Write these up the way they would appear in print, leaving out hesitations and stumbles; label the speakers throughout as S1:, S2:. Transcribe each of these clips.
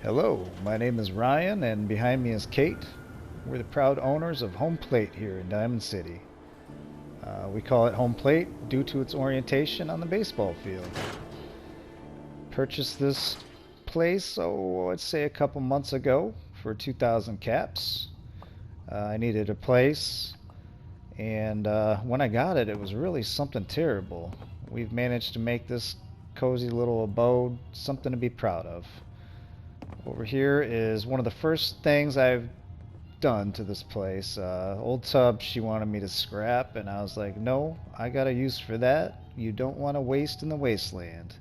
S1: Hello, my name is Ryan, and behind me is Cait. We're the proud owners of Home Plate here in Diamond City. We call it Home Plate due to its orientation on the baseball field. Purchased this place, I'd say a couple months ago for 2,000 caps. I needed a place, and when I got it, it was really something terrible. We've managed to make this cozy little abode something to be proud of. Over here is one of the first things I've done to this place. Old tub she wanted me to scrap, and I was like, no, I got a use for that. You don't want to waste in the wasteland.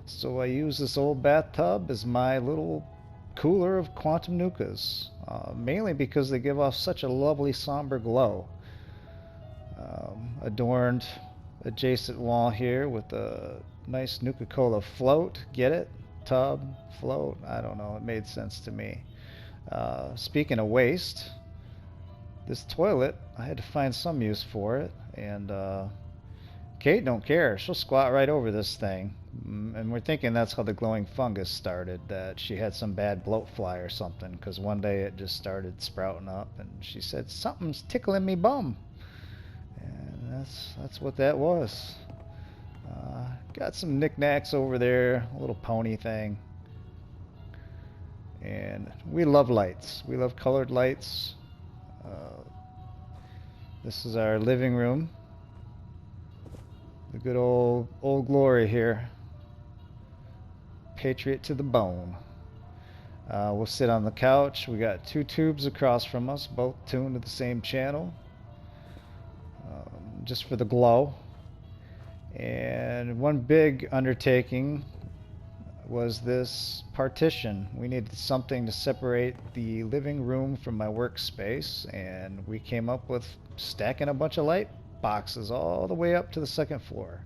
S1: So I use this old bathtub as my little cooler of quantum nukas, mainly because they give off such a lovely somber glow. Adorned adjacent wall here with a nice Nuka-Cola float. Get it? Tub, float, I don't know, it made sense to me. Speaking of waste, this toilet, I had to find some use for it, and Cait don't care. She'll squat right over this thing. And we're thinking that's how the glowing fungus started, that she had some bad bloat fly or something, because one day it just started sprouting up, and she said, something's tickling me bum. And that's what that was. Got some knickknacks over there, a little pony thing. And we love lights. We love colored lights. This is our living room. The good old glory here. Patriot to the bone. We'll sit on the couch. We got two tubes across from us, both tuned to the same channel. Just for the glow. And one big undertaking was this partition. We needed something to separate the living room from my workspace, and we came up with stacking a bunch of light boxes all the way up to the second floor,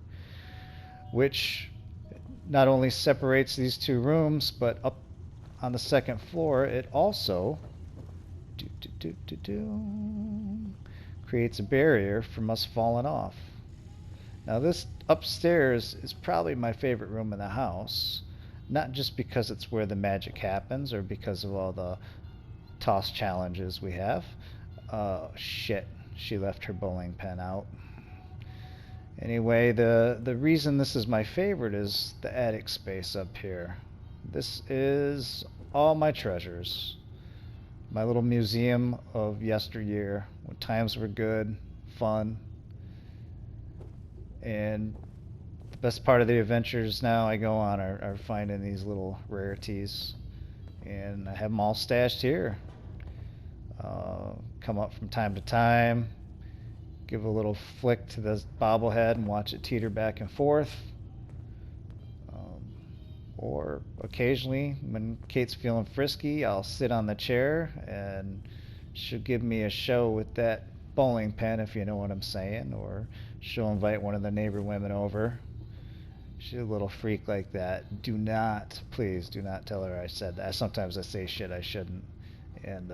S1: which not only separates these two rooms, but up on the second floor it also creates a barrier from us falling off. Now this upstairs is probably my favorite room in the house, not just because it's where the magic happens or because of all the toss challenges we have. Shit, she left her bowling pin out. Anyway, the reason this is my favorite is the attic space up here. This is all my treasures. My little museum of yesteryear, when times were good, fun. And the best part of the adventures now I go on are finding these little rarities. And I have them all stashed here. Come up from time to time, give a little flick to this bobblehead and watch it teeter back and forth. Or occasionally, when Cait's feeling frisky, I'll sit on the chair and she'll give me a show with that bowling pin, if you know what I'm saying, or she'll invite one of the neighbor women over. She's a little freak like that. Please do not tell her I said that. Sometimes I say shit I shouldn't, and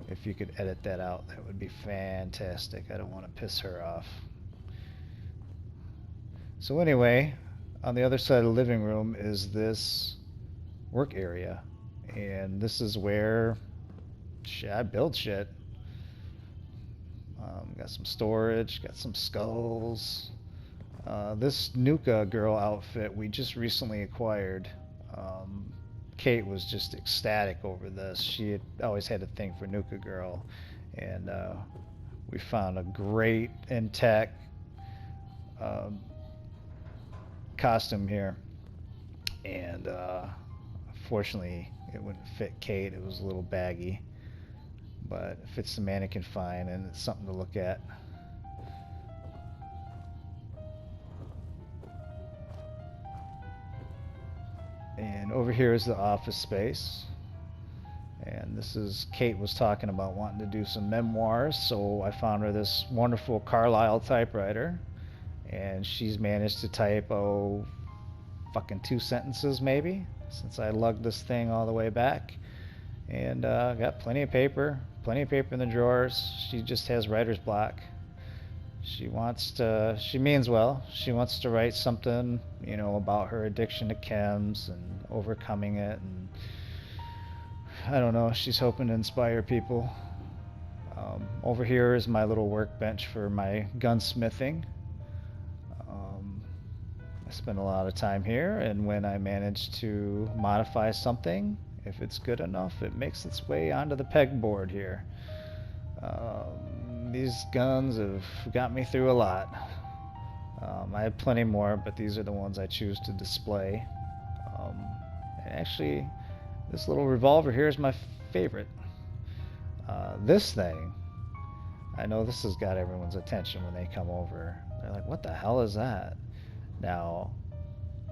S1: if you could edit that out, that would be fantastic. I don't want to piss her off. So anyway, on the other side of the living room is this work area, and this is where I build shit. Got some storage, got some skulls. This Nuka girl outfit we just recently acquired. Cait was just ecstatic over this. She had always had a thing for Nuka girl, and we found a great intact costume here. And fortunately, it wouldn't fit Cait. It was a little baggy. But it fits the mannequin fine, and it's something to look at. And over here is the office space. And this is Cait was talking about wanting to do some memoirs, so I found her this wonderful Carlisle typewriter. And she's managed to type, fucking 2 sentences maybe, since I lugged this thing all the way back. And got plenty of paper in the drawers. She just has writer's block. She means well. She wants to write something, about her addiction to chems and overcoming it, and I don't know, she's hoping to inspire people. Over here is my little workbench for my gunsmithing. Um, I spend a lot of time here, and when I manage to modify something, if it's good enough, it makes its way onto the pegboard here. These guns have got me through a lot. I have plenty more, but these are the ones I choose to display. Um, and actually, this little revolver here is my favorite. This thing, I know this has got everyone's attention when they come over. They're like, what the hell is that? Now,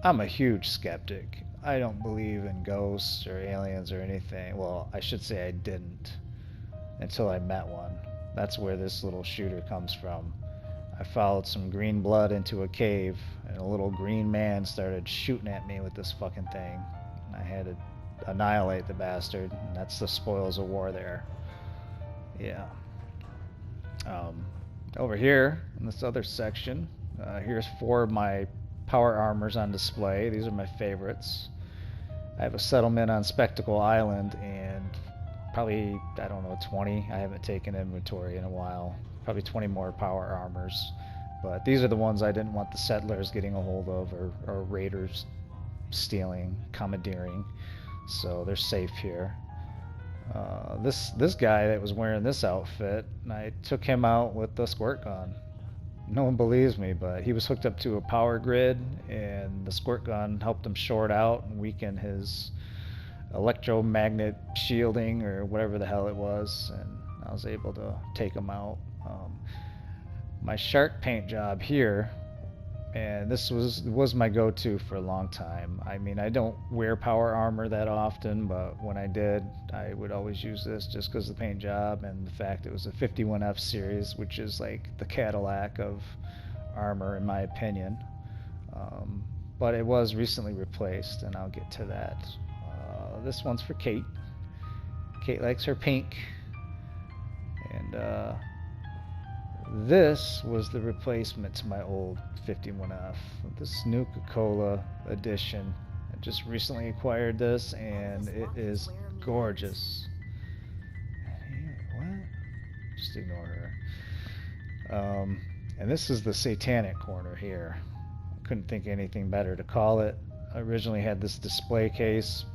S1: I'm a huge skeptic. I don't believe in ghosts or aliens or anything. Well, I should say I didn't until I met one. That's where this little shooter comes from. I followed some green blood into a cave, and a little green man started shooting at me with this fucking thing. And I had to annihilate the bastard, and that's the spoils of war there. Yeah. Over here, in this other section, here's 4 of my power armors on display. These are my favorites. I have a settlement on Spectacle Island, and probably, I don't know, 20. I haven't taken inventory in a while. Probably 20 more power armors. But these are the ones I didn't want the settlers getting a hold of, or raiders stealing, commandeering. So they're safe here. This guy that was wearing this outfit, I took him out with the squirt gun. No one believes me, but he was hooked up to a power grid, and the squirt gun helped him short out and weaken his electromagnet shielding, or whatever the hell it was, and I was able to take him out. My shark paint job here, and this was my go-to for a long time. I mean, I don't wear power armor that often, but when I did, I would always use this just because of the paint job and the fact it was a 51F series, which is like the Cadillac of armor in my opinion. But it was recently replaced, and I'll get to that. This one's for Cait. Cait likes her pink. And this was the replacement to my old 51F. This Nuka-Cola edition. I just recently acquired this, and it is gorgeous. What? Just ignore her. And this is the satanic corner here. I couldn't think of anything better to call it. I originally had this display case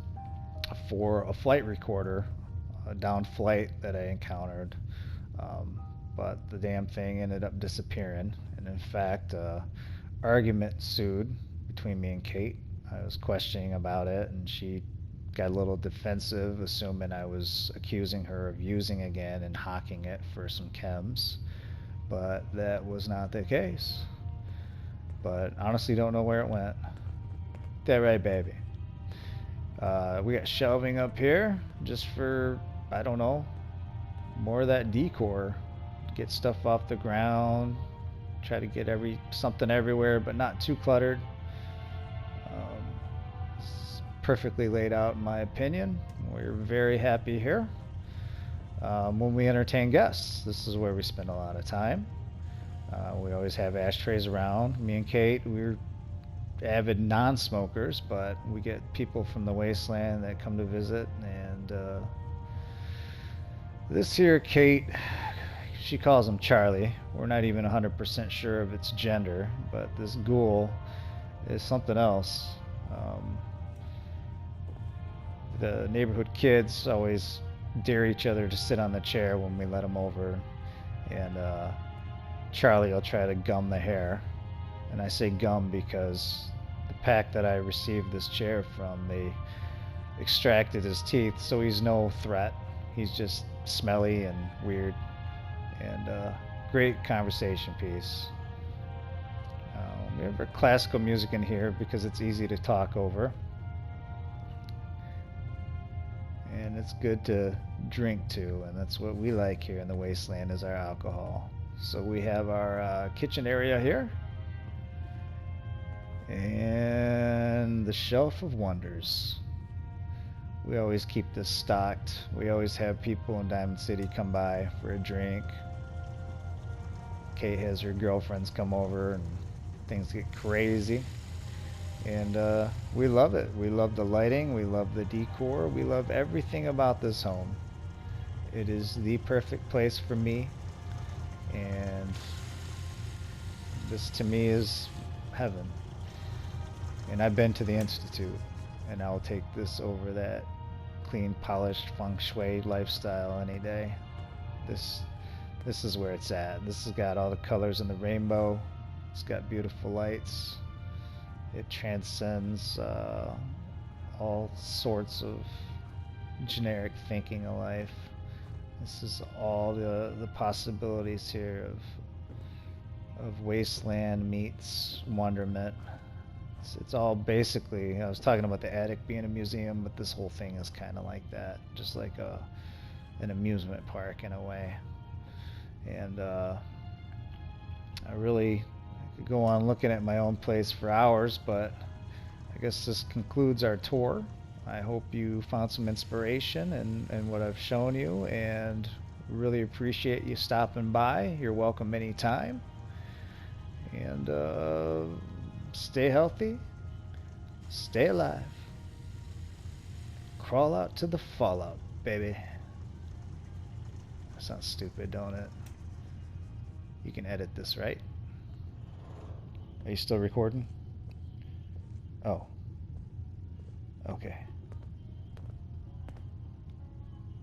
S1: for a flight recorder, a down flight that I encountered. But the damn thing ended up disappearing, and in fact, argument ensued between me and Cait. I was questioning about it, and she got a little defensive, assuming I was accusing her of using again and hawking it for some chems, but that was not the case. But honestly, don't know where it went. That right, baby. We got shelving up here just for, I don't know, more of that decor. Get stuff off the ground, try to get something everywhere, but not too cluttered. It's perfectly laid out in my opinion. We're very happy here. When we entertain guests, this is where we spend a lot of time. We always have ashtrays around. Me and Cait, we're avid non-smokers, but we get people from the Wasteland that come to visit, and this here Cait, she calls him Charlie. We're not even 100% sure of its gender, but this ghoul is something else. The neighborhood kids always dare each other to sit on the chair when we let them over, and Charlie will try to gum the hair. And I say gum because the pack that I received this chair from, they extracted his teeth, so he's no threat. He's just smelly and weird, and great conversation piece. We have our classical music in here because it's easy to talk over, and it's good to drink to, and that's what we like here in the Wasteland, is our alcohol. So we have our kitchen area here, and the shelf of wonders. We always keep this stocked. We always have people in Diamond City come by for a drink. Cait has her girlfriends come over, and things get crazy. And we love it. We love the lighting, we love the decor, we love everything about this home. It is the perfect place for me, and this to me is heaven. And I've been to the Institute, and I'll take this over that clean, polished feng shui lifestyle any day. This this is where it's at. This has got all the colors in the rainbow. It's got beautiful lights. It transcends all sorts of generic thinking of life. This is all the possibilities here of Wasteland meets wonderment. It's all basically, I was talking about the attic being a museum, but this whole thing is kind of like that, just like an amusement park in a way. And I could go on looking at my own place for hours, but I guess this concludes our tour. I hope you found some inspiration in what I've shown you, and really appreciate you stopping by. You're welcome anytime. And stay healthy, stay alive, crawl out to the fallout, baby. That sounds stupid, don't it? You can edit this, right? Are you still recording? Oh. Okay.